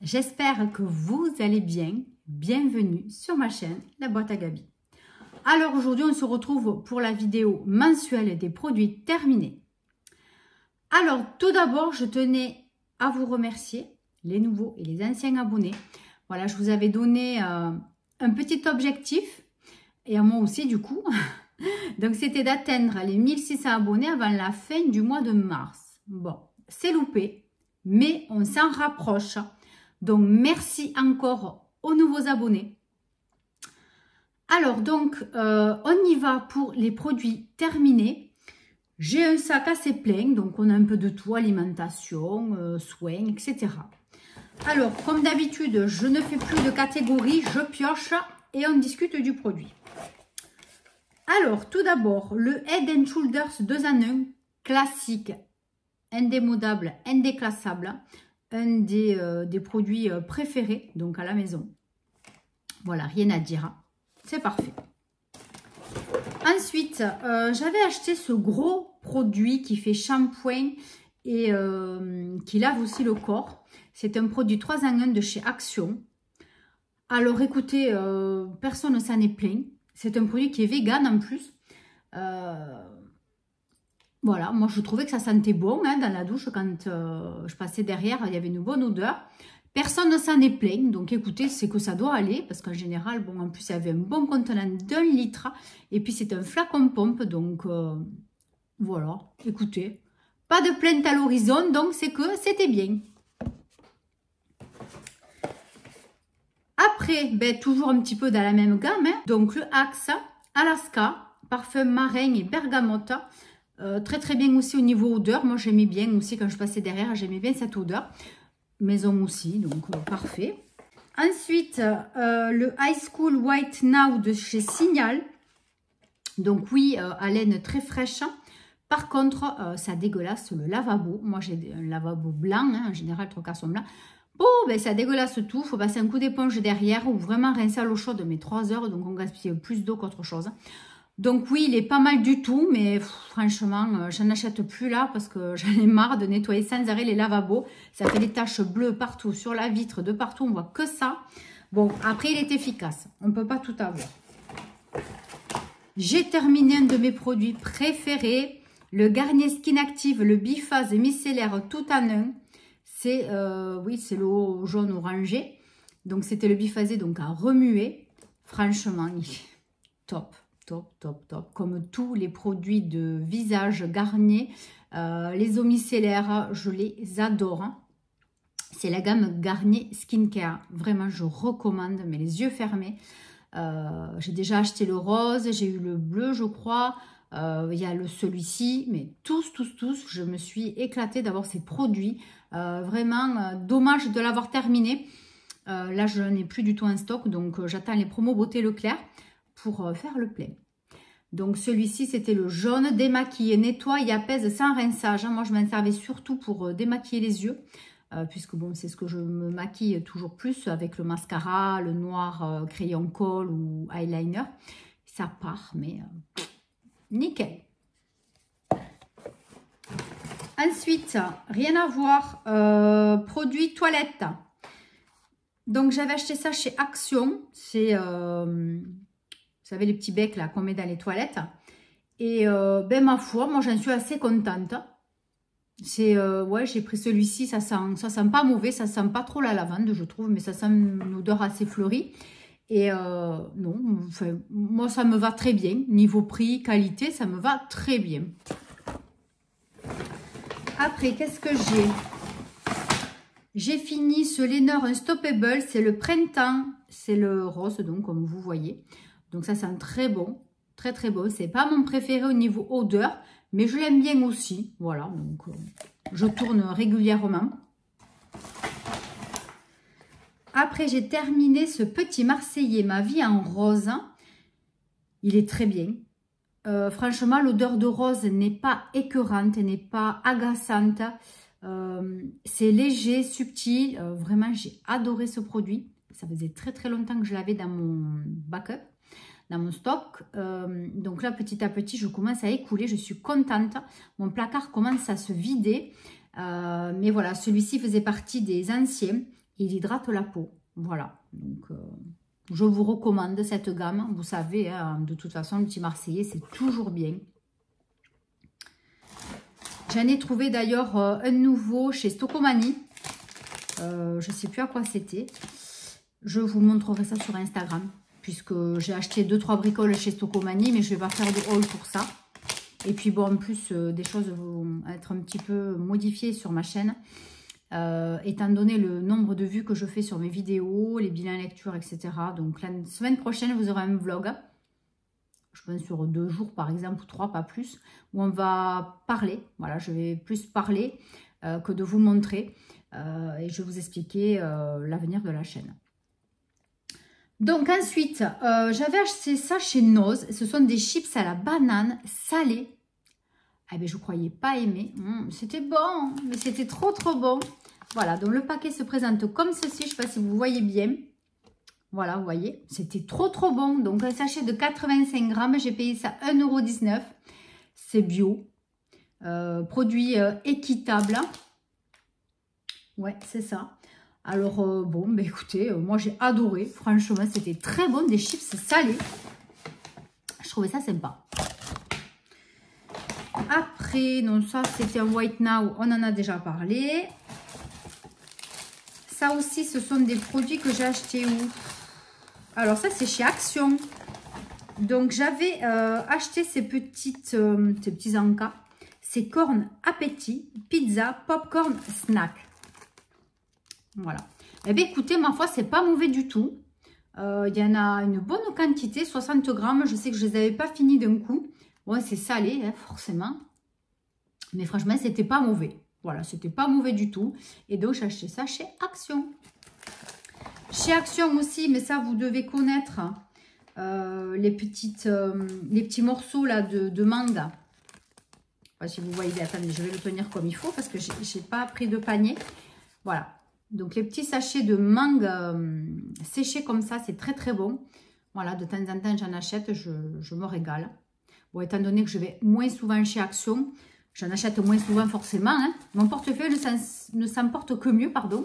j'espère que vous allez bien. Bienvenue sur ma chaîne, la boîte à Gaby. Alors aujourd'hui, on se retrouve pour la vidéo mensuelle des produits terminés. Alors tout d'abord, je tenais à vous remercier, les nouveaux et les anciens abonnés. Voilà, je vous avais donné un petit objectif, et à moi aussi du coup. Donc c'était d'atteindre les 1600 abonnés avant la fin du mois de mars. Bon, c'est loupé, mais on s'en rapproche. Donc merci encore aux nouveaux abonnés. Alors donc, on y va pour les produits terminés. J'ai un sac assez plein, donc on a un peu de tout, alimentation, soins, etc. Alors, comme d'habitude, je ne fais plus de catégorie, je pioche et on discute du produit. Alors, tout d'abord, le Head & Shoulders 2 en 1, classique, indémodable, indéclassable, un des produits préférés, donc à la maison. Voilà, rien à dire, c'est parfait. Ensuite, j'avais acheté ce gros produit qui fait shampoing et qui lave aussi le corps. C'est un produit 3 en 1 de chez Action. Alors écoutez, personne ne s'en est plaint. C'est un produit qui est vegan en plus. Voilà, moi je trouvais que ça sentait bon dans la douche. Quand je passais derrière, il y avait une bonne odeur. Personne ne s'en est plaint. Donc écoutez, c'est que ça doit aller. Parce qu'en général, bon, en plus, il y avait un bon contenant d'1 litre. Et puis c'est un flacon pompe. Donc voilà, écoutez. Pas de plainte à l'horizon. Donc c'est que c'était bien. Après, ben, toujours un petit peu dans la même gamme. Donc le Axe, Alaska, parfum marin et bergamote. Très très bien aussi au niveau odeur. Moi j'aimais bien aussi quand je passais derrière, j'aimais bien cette odeur. Maison aussi, donc parfait. Ensuite, le High School White Now de chez Signal. Donc oui, haleine très fraîche. Par contre, ça dégueulasse le lavabo. Moi j'ai un lavabo blanc, en général, trois quarts sont blancs. Bon, ben ça dégueulasse tout. Il faut passer un coup d'éponge derrière ou vraiment rincer à l'eau chaude, mais 3 heures. Donc on gaspille plus d'eau qu'autre chose. Donc oui, il est pas mal du tout, mais franchement, je n'achète plus là parce que j'en ai marre de nettoyer sans arrêt les lavabos. Ça fait des taches bleues partout, sur la vitre, de partout, on voit que ça. Bon, après, il est efficace. On ne peut pas tout avoir. J'ai terminé un de mes produits préférés, le Garnier Skin Active, le Biphase micellaire tout en un. C'est, oui, c'est l'eau jaune orangé. Donc, c'était le biphasé, donc à remuer. Franchement, il est top. Top, top, top. Comme tous les produits de visage Garnier, les eaux micellaires, je les adore. C'est la gamme Garnier Skincare. Vraiment, je recommande, mais les yeux fermés. J'ai déjà acheté le rose, j'ai eu le bleu, je crois. Il y a celui-ci, mais tous, je me suis éclatée d'avoir ces produits. Vraiment, dommage de l'avoir terminé. Là, je n'ai plus du tout en stock, donc j'attends les promos Beauté Leclerc pour faire le plein. Donc celui-ci, c'était le jaune, démaquille, nettoie et apaise sans rinçage. Moi, je m'en servais surtout pour démaquiller les yeux, puisque bon, c'est ce que je me maquille toujours plus avec le mascara, le noir, crayon colle ou eyeliner. Ça part, mais nickel. Ensuite, rien à voir, produit toilette. Donc j'avais acheté ça chez Action, c'est... vous savez, les petits becs là qu'on met dans les toilettes. Et ben ma foi, moi j'en suis assez contente. C'est ouais, j'ai pris celui-ci, ça sent pas mauvais, ça sent pas trop la lavande, je trouve, mais ça sent une odeur assez fleurie. Et non, enfin, moi ça me va très bien. Niveau prix, qualité, ça me va très bien. Après, qu'est-ce que j'ai? J'ai fini ce Lainer Unstoppable, c'est le printemps, c'est le rose, donc comme vous voyez. Donc ça sent très bon, très très bon. C'est pas mon préféré au niveau odeur, mais je l'aime bien aussi. Voilà, donc je tourne régulièrement. Après, j'ai terminé ce petit Marseillais, ma vie en rose. Il est très bien. Franchement, l'odeur de rose n'est pas écœurante, n'est pas agaçante. C'est léger, subtil. Vraiment, j'ai adoré ce produit. Ça faisait très très longtemps que je l'avais dans mon backup, dans mon stock. Donc là, petit à petit, je commence à écouler. Je suis contente. Mon placard commence à se vider. Mais voilà, celui-ci faisait partie des anciens il hydrate la peau. Voilà, donc je vous recommande cette gamme. Vous savez, hein, de toute façon, le petit Marseillais, c'est toujours bien. J'en ai trouvé d'ailleurs un nouveau chez Stocomanie. Je ne sais plus à quoi c'était. Je vous montrerai ça sur Instagram. Puisque j'ai acheté 2-3 bricoles chez Stocomanie. Mais je ne vais pas faire de haul pour ça. Et puis bon, en plus, des choses vont être un petit peu modifiées sur ma chaîne. Étant donné le nombre de vues que je fais sur mes vidéos, les bilans lecture, etc. Donc la semaine prochaine, vous aurez un vlog. Je pense sur 2 jours par exemple, ou 3, pas plus. Où on va parler. Voilà, je vais plus parler que de vous montrer. Et je vais vous expliquer l'avenir de la chaîne. Donc ensuite, j'avais acheté ça chez Noz. Ce sont des chips à la banane salées. Eh bien, je ne croyais pas aimer. C'était bon, mais c'était trop bon. Voilà, donc le paquet se présente comme ceci. Je ne sais pas si vous voyez bien. Voilà, vous voyez. C'était trop bon. Donc un sachet de 85 grammes. J'ai payé ça 1,19 €. C'est bio. Produit équitable. Ouais, c'est ça. Alors, bon, bah, écoutez, moi j'ai adoré. Franchement, c'était très bon. Des chips salés. Je trouvais ça sympa. Après, donc ça, c'était un White Now. On en a déjà parlé. Ça aussi, ce sont des produits que j'ai achetés où? Alors, ça, c'est chez Action. Donc, j'avais acheté ces petits encas. Ces cornes appétit, pizza, popcorn, snack. Voilà. Eh bien, écoutez, ma foi, c'est pas mauvais du tout. Il y en a une bonne quantité, 60 grammes. Je sais que je ne les avais pas finis d'un coup. Ouais, c'est salé, hein, forcément. Mais franchement, c'était pas mauvais. Voilà, c'était pas mauvais du tout. Et donc, j'ai acheté ça chez Action. Chez Action aussi, mais ça, vous devez connaître les petits morceaux là de mangue. Enfin, si vous voyez, attendez, je vais le tenir comme il faut parce que je n'ai pas pris de panier. Voilà. Donc, les petits sachets de mangue séchés comme ça, c'est très bon. Voilà, de temps en temps, j'en achète, je me régale. Bon, étant donné que je vais moins souvent chez Action, j'en achète moins souvent forcément. Hein. Mon portefeuille ne s'emporte que mieux, pardon.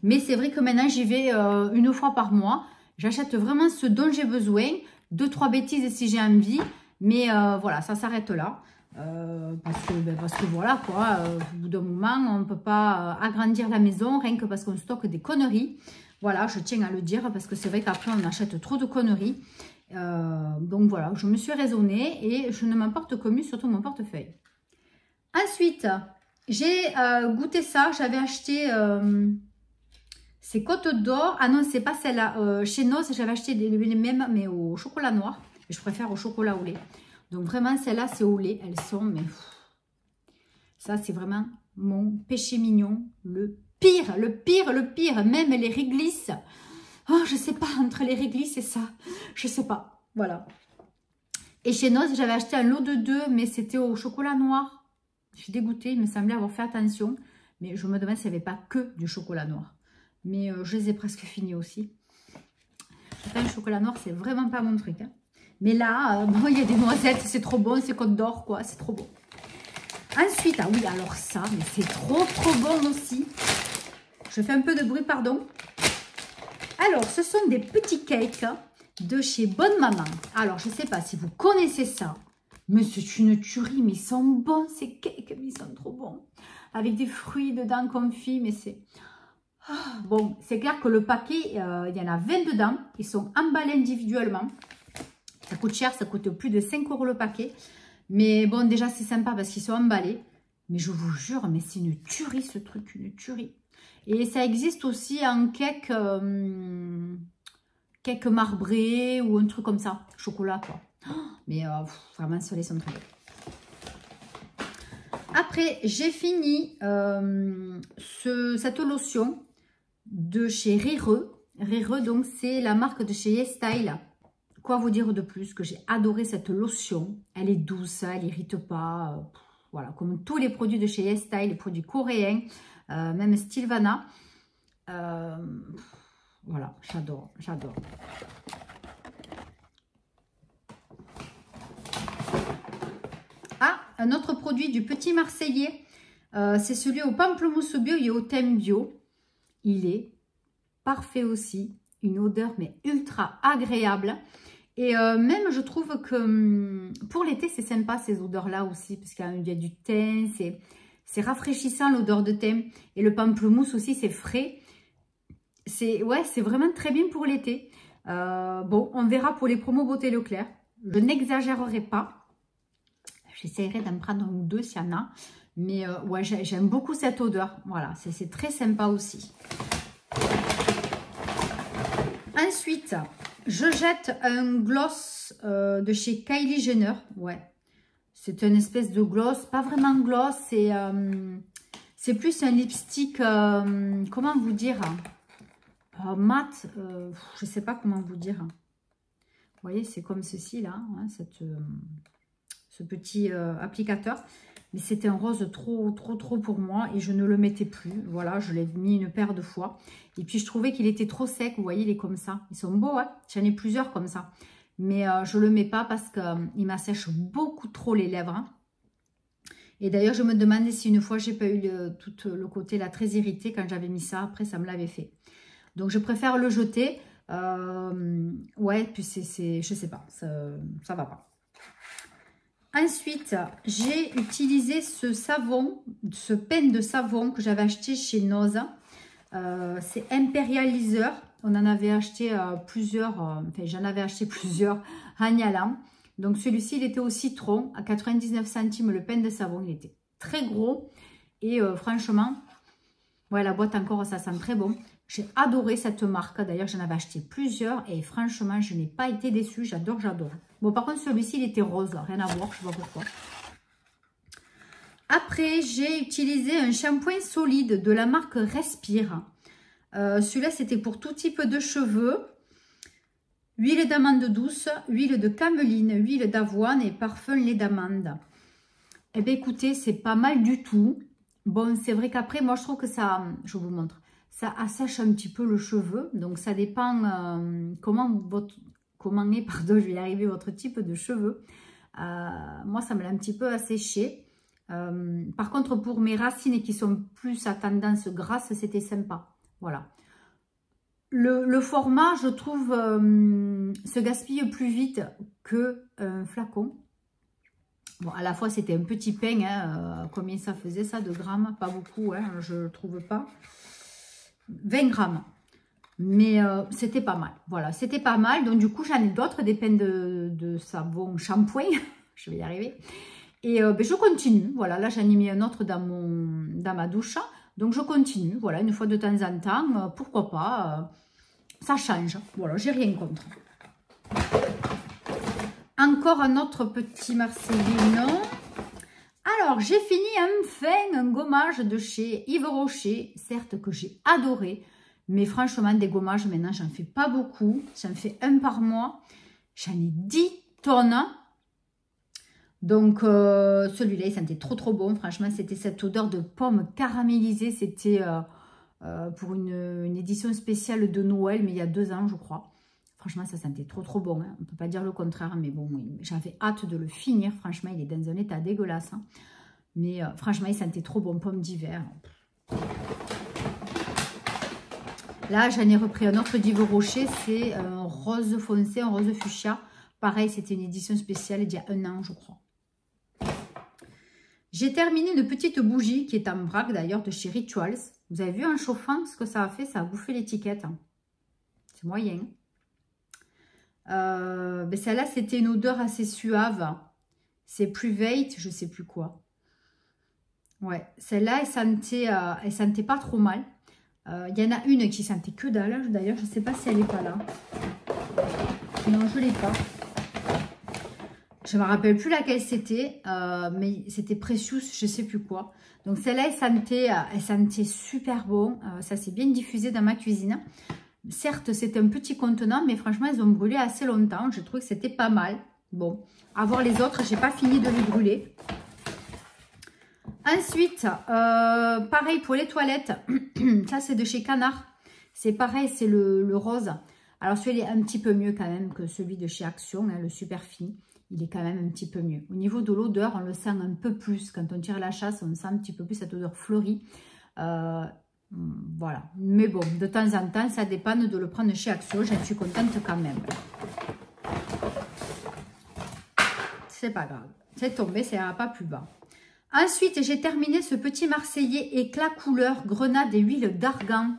Mais c'est vrai que maintenant, j'y vais 1 fois par mois. J'achète vraiment ce dont j'ai besoin. 2-3 bêtises si j'ai envie. Mais voilà, ça s'arrête là. Parce que voilà, quoi. Au bout d'un moment, on ne peut pas agrandir la maison rien que parce qu'on stocke des conneries. Voilà, je tiens à le dire parce que c'est vrai qu'après, on achète trop de conneries. Donc voilà, je me suis raisonnée et je ne m'emporte que mieux, surtout mon portefeuille. Ensuite, j'ai goûté ça. J'avais acheté ces Côtes d'Or. Ah non, c'est pas celle-là. Chez Noz, j'avais acheté les mêmes, mais au chocolat noir. Je préfère au chocolat au lait. Donc vraiment, celle-là, c'est au lait. Elles sont, mais ça, c'est vraiment mon péché mignon. Le pire. Même les réglisses. Oh, je sais pas, entre les réglisses et ça, je sais pas, voilà. Et chez Noz, j'avais acheté un lot de 2, mais c'était au chocolat noir. Je suis dégoûtée, il me semblait avoir fait attention. Mais je me demande s'il n'y avait pas que du chocolat noir. Mais je les ai presque finis aussi. Le chocolat noir, c'est vraiment pas mon truc. Hein. Mais là, bon, il y a des noisettes, c'est trop bon, c'est Côte d'Or, quoi, c'est trop bon. Ensuite, ah oui, alors ça, mais c'est trop bon aussi. Je fais un peu de bruit, pardon. Alors, ce sont des petits cakes de chez Bonne Maman. Alors, je ne sais pas si vous connaissez ça, mais c'est une tuerie, mais ils sont bons, ces cakes, mais ils sont trop bons. Avec des fruits dedans confits, mais c'est... Oh, bon, c'est clair que le paquet, il y en a 20 dedans. Ils sont emballés individuellement. Ça coûte cher, ça coûte plus de 5 € le paquet. Mais bon, déjà, c'est sympa parce qu'ils sont emballés. Mais je vous jure, mais c'est une tuerie, ce truc, une tuerie. Et ça existe aussi en cake, cake marbré ou un truc comme ça. Chocolat, quoi. Mais vraiment, ceux-là sont très bons. Après, j'ai fini cette lotion de chez Rireux. Rireux, donc, c'est la marque de chez YesStyle. Quoi vous dire de plus que j'ai adoré cette lotion. Elle est douce, elle n'irrite pas. Voilà, comme tous les produits de chez YesStyle, les produits coréens. Même Stilvana. Voilà, j'adore. Ah, un autre produit du Petit Marseillais. C'est celui au pamplemousse bio et au thym bio. il est parfait aussi. Une odeur mais ultra agréable. Et même je trouve que pour l'été c'est sympa ces odeurs-là aussi. Parce qu'il y a du thym, c'est rafraîchissant l'odeur de thym. Et le pamplemousse aussi c'est frais. Ouais, c'est vraiment très bien pour l'été. Bon, on verra pour les promos Beauté Leclerc. Je n'exagérerai pas. J'essaierai d'en prendre un ou deux s'il y en a. Mais ouais, j'aime beaucoup cette odeur. Voilà, c'est très sympa aussi. Ensuite, je jette un gloss de chez Kylie Jenner. Ouais, c'est une espèce de gloss. Pas vraiment gloss, c'est plus un lipstick, comment vous dire, mat, je sais pas comment vous dire. Vous voyez, c'est comme ceci là, hein, ce petit applicateur. Mais c'était un rose trop pour moi et je ne le mettais plus. Voilà, je l'ai mis une paire de fois. Et puis je trouvais qu'il était trop sec. Vous voyez, il est comme ça. Ils sont beaux, hein. J'en ai plusieurs comme ça. Mais je ne le mets pas parce qu'il m'assèche beaucoup trop les lèvres. Hein. Et d'ailleurs, je me demandais si une fois, j'ai pas eu tout le côté là très irrité quand j'avais mis ça. Après, ça me l'avait fait. Donc, je préfère le jeter. Ouais, puis je sais pas, ça va pas. Ensuite, j'ai utilisé ce savon, ce pen de savon que j'avais acheté chez Noza. C'est Imperializer. On en avait acheté plusieurs, enfin j'en avais acheté plusieurs à Nialam. Donc celui-ci, il était au citron, à 99 centimes le pen de savon. Il était très gros et franchement, ouais, la boîte encore, ça sent très bon. J'ai adoré cette marque. D'ailleurs, j'en avais acheté plusieurs et franchement, je n'ai pas été déçue. J'adore. Bon, par contre, celui-ci, il était rose. Là. Rien à voir, je ne sais pas pourquoi. Après, j'ai utilisé un shampoing solide de la marque Respire. Celui-là, c'était pour tout type de cheveux. Huile d'amande douce, huile de cameline, huile d'avoine et parfum lait d'amande. Eh bien, écoutez, c'est pas mal du tout. Bon, c'est vrai qu'après, moi, je trouve que ça... Je vous montre. Ça assèche un petit peu le cheveu. Donc, ça dépend comment est, pardon, je vais y arriver, votre type de cheveux. Moi, ça me l'a un petit peu asséché. Par contre, pour mes racines qui sont plus à tendance grasse, c'était sympa. Voilà. Le format, je trouve, se gaspille plus vite qu'un flacon. Bon, à la fois, c'était un petit pain. Hein, combien ça faisait, ça, de grammes? Pas beaucoup, hein, je ne trouve pas. 20 grammes. Mais c'était pas mal. Voilà, c'était pas mal. Donc, du coup, j'en ai d'autres, des peines de savon shampoing. Je vais y arriver. Et ben, je continue. Voilà, là, j'en ai mis un autre dans ma douche. Donc, je continue. Voilà, une fois de temps en temps. Pourquoi pas ça change. Voilà, j'ai rien contre. Encore un autre petit Marcelino. Alors, j'ai fini enfin un gommage de chez Yves Rocher. Certes que j'ai adoré. Mais franchement, des gommages, maintenant, j'en fais pas beaucoup. J'en fais un par mois. J'en ai 10 tonnes. Donc, celui-là, il sentait trop bon. Franchement, c'était cette odeur de pomme caramélisée. C'était pour une édition spéciale de Noël, mais il y a 2 ans, je crois. Franchement, ça sentait trop bon. Hein. On ne peut pas dire le contraire, mais bon, j'avais hâte de le finir. Franchement, il est dans un état dégueulasse. Hein. Mais franchement, il sentait trop bon, pomme d'hiver. Là, j'en ai repris un autre d'Yves Rocher. C'est un rose foncé, un rose fuchsia. Pareil, c'était une édition spéciale il y a 1 an, je crois. J'ai terminé une petite bougie qui est en vrac d'ailleurs de chez Rituals. Vous avez vu en chauffant ce que ça a fait? Ça a bouffé l'étiquette. C'est moyen. Ben celle-là, c'était une odeur assez suave. C'est Private, je ne sais plus quoi. Ouais, celle-là, elle sentait pas trop mal. Il y en a une qui sentait que dalle. D'ailleurs, je ne sais pas si elle n'est pas là. Non, je ne l'ai pas. Je ne me rappelle plus laquelle c'était, mais c'était Precious, je ne sais plus quoi. Donc celle-là, elle sentait super bon. Ça s'est bien diffusé dans ma cuisine. Certes, c'est un petit contenant, mais franchement, elles ont brûlé assez longtemps. Je trouve que c'était pas mal. Bon, à voir les autres, je n'ai pas fini de les brûler. Ensuite, pareil pour les toilettes. Ça, c'est de chez Canard. C'est pareil, c'est le rose. Alors, celui-là est un petit peu mieux quand même que celui de chez Action, hein, le super fini. Il est quand même un petit peu mieux. Au niveau de l'odeur, on le sent un peu plus. Quand on tire la chasse, on sent un petit peu plus cette odeur fleurie. voilà. Mais bon, de temps en temps, ça dépend de le prendre chez Action. J'en suis contente quand même. C'est pas grave. C'est tombé, ça n'ira pas plus bas. Ensuite, j'ai terminé ce petit Marseillais éclat couleur grenade et huile d'argan.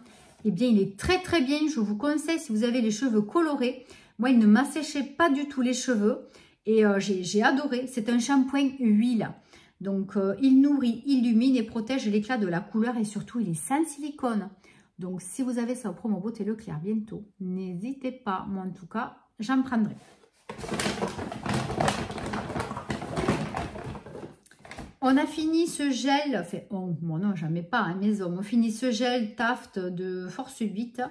Eh bien, il est très très bien. Je vous conseille si vous avez les cheveux colorés. Moi, il ne m'asséchait pas du tout les cheveux. Et j'ai adoré. C'est un shampoing huile. Donc, il nourrit, illumine et protège l'éclat de la couleur. Et surtout, il est sans silicone. Donc, si vous avez ça au promo Beauté Leclerc bientôt, n'hésitez pas. Moi, en tout cas, j'en prendrai. On a fini ce gel, enfin, bon non, j'en mets pas à maison. On finit ce gel Taft de Force 8.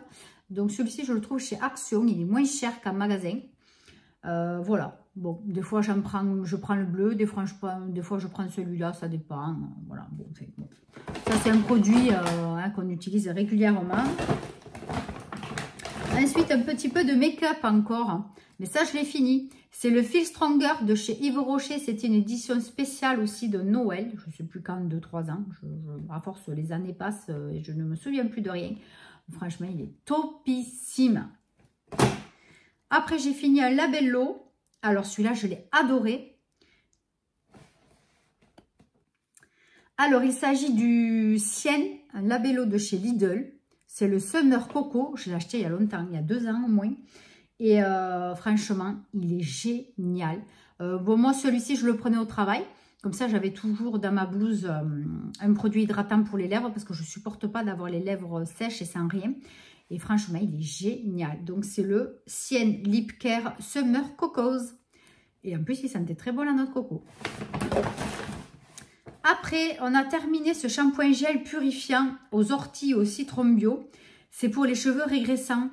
Donc celui-ci, je le trouve chez Action. Il est moins cher qu'en magasin. Voilà. Bon, des fois, je prends le bleu. Des fois, je prends celui-là. Ça dépend. Voilà. Bon, enfin, bon. Ça, c'est un produit qu'on utilise régulièrement. Ensuite, un petit peu de make-up encore. Mais ça, je l'ai fini. C'est le Feel Stronger de chez Yves Rocher. C'était une édition spéciale aussi de Noël. Je ne sais plus quand, 2-3 ans. À force, les années passent et je ne me souviens plus de rien. Franchement, il est topissime. Après, j'ai fini un Labello. Alors, celui-là, je l'ai adoré. Alors, il s'agit du Sienne, un Labello de chez Lidl. C'est le Summer Coco. Je l'ai acheté il y a longtemps, il y a 2 ans au moins. Et franchement, il est génial. Bon, moi, celui-ci, je le prenais au travail. Comme ça, j'avais toujours dans ma blouse un produit hydratant pour les lèvres parce que je ne supporte pas d'avoir les lèvres sèches et sans rien. Et franchement, il est génial. Donc, c'est le Sienne Lip Care Summer Cocos. Et en plus, il sentait très bon la noix de coco. Après, on a terminé ce shampoing gel purifiant aux orties au citron bio. C'est pour les cheveux régressants.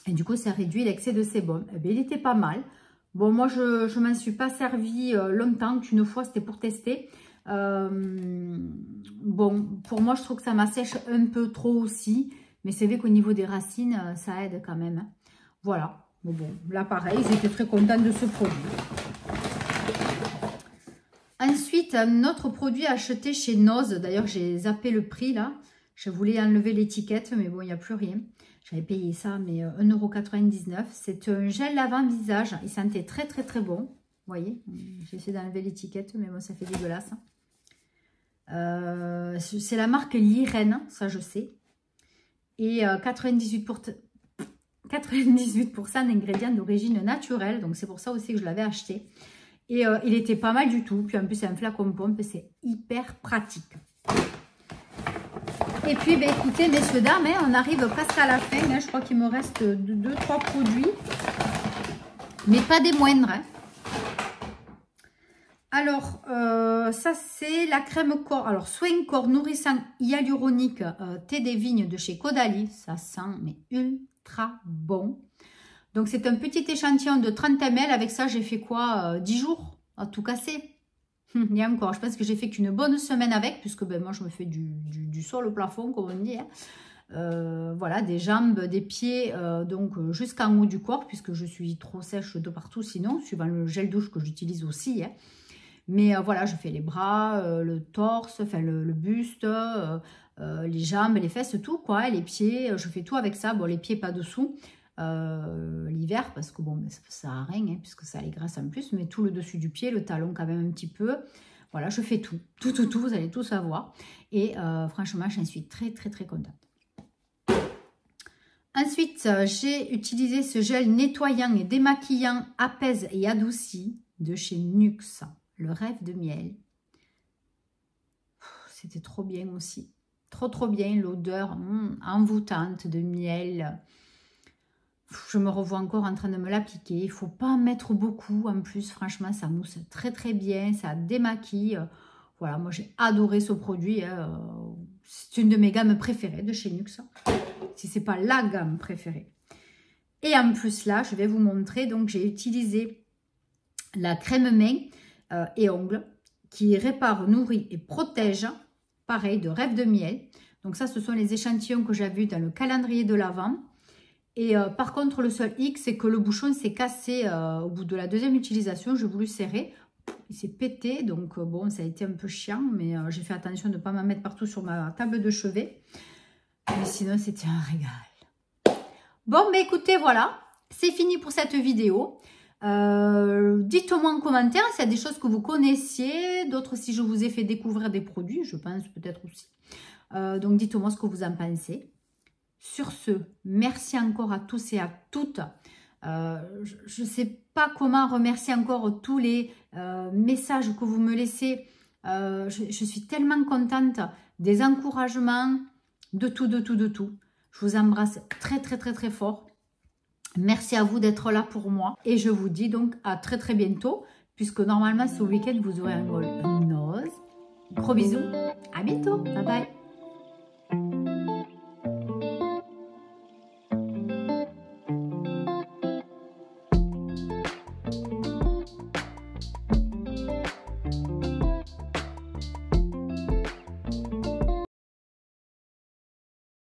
Et du coup, ça réduit l'excès de sébum. Eh bien, il était pas mal. Bon, moi, je ne m'en suis pas servi longtemps. Qu'une fois, c'était pour tester. Bon, pour moi, je trouve que ça m'assèche un peu trop aussi. Mais c'est vrai qu'au niveau des racines, ça aide quand même. Voilà. Mais bon, là, pareil, j'étais très contente de ce produit. Ensuite, un autre produit acheté chez Noz. D'ailleurs, j'ai zappé le prix, là. Je voulais enlever l'étiquette, mais bon, il n'y a plus rien. J'avais payé ça, mais 1,99 €. C'est un gel lavant visage. Il sentait très, très, très bon. Vous voyez, j'ai essayé d'enlever l'étiquette, mais bon, ça fait dégueulasse. C'est la marque Lirène, ça je sais. Et 98% d'ingrédients d'origine naturelle. Donc, c'est pour ça aussi que je l'avais acheté. Et il était pas mal du tout. Puis en plus, c'est un flacon pompe et c'est hyper pratique. Et puis, ben, écoutez, messieurs, dames, hein, on arrive presque à la fin. Hein, je crois qu'il me reste 2-3 produits. Mais pas des moindres. Hein. Alors, ça, c'est la crème corps. Alors, soin corps nourrissant hyaluronique thé des vignes de chez Caudalie. Ça sent, mais ultra bon. Donc, c'est un petit échantillon de 30 ml. Avec ça, j'ai fait quoi 10 jours à tout casser. Il y a encore, je pense que j'ai fait qu'une bonne semaine avec, puisque ben, moi je me fais du sol au plafond, comme on dit. Hein. Voilà, des jambes, des pieds, donc jusqu'en haut du corps, puisque je suis trop sèche de partout sinon, suivant le gel douche que j'utilise aussi. Hein. Mais voilà, je fais les bras, le torse, enfin le buste, les jambes, les fesses, tout quoi, les pieds, je fais tout avec ça. Bon, les pieds pas dessous. L'hiver parce que bon ça sert à rien hein, puisque ça les graisse en plus, mais tout le dessus du pied, le talon quand même un petit peu, voilà, je fais tout, vous allez tout savoir et franchement j'en suis très contente. Ensuite j'ai utilisé ce gel nettoyant et démaquillant apaise et adouci de chez Nuxe, le rêve de miel. C'était trop bien aussi, trop bien, l'odeur envoûtante de miel. Je me revois encore en train de me l'appliquer. Il ne faut pas en mettre beaucoup. En plus, franchement, ça mousse très bien. Ça démaquille. Voilà, moi, j'ai adoré ce produit. Hein. C'est une de mes gammes préférées de chez Nuxe. Si ce n'est pas la gamme préférée. Et en plus, là, je vais vous montrer. Donc, j'ai utilisé la crème main et ongles qui répare, nourrit et protège. Pareil, de rêve de miel. Donc, ça, ce sont les échantillons que j'ai vus dans le calendrier de l'Avent. Et par contre, le seul hic, c'est que le bouchon s'est cassé au bout de la deuxième utilisation. J'ai voulu serrer, il s'est pété. Donc bon, ça a été un peu chiant, mais j'ai fait attention de ne pas m'en mettre partout sur ma table de chevet. Mais sinon, c'était un régal. Bon, mais écoutez, voilà. C'est fini pour cette vidéo. Dites-moi en commentaire s'il y a des choses que vous connaissiez, d'autres si je vous ai fait découvrir des produits, je pense peut-être aussi. Donc, dites-moi ce que vous en pensez. Sur ce, merci encore à tous et à toutes. Je ne sais pas comment remercier encore tous les messages que vous me laissez. Je suis tellement contente des encouragements, de tout. Je vous embrasse très fort. Merci à vous d'être là pour moi. Et je vous dis donc à très bientôt, puisque normalement ce week-end vous aurez un vol noz. Gros bisous, à bientôt, bye bye.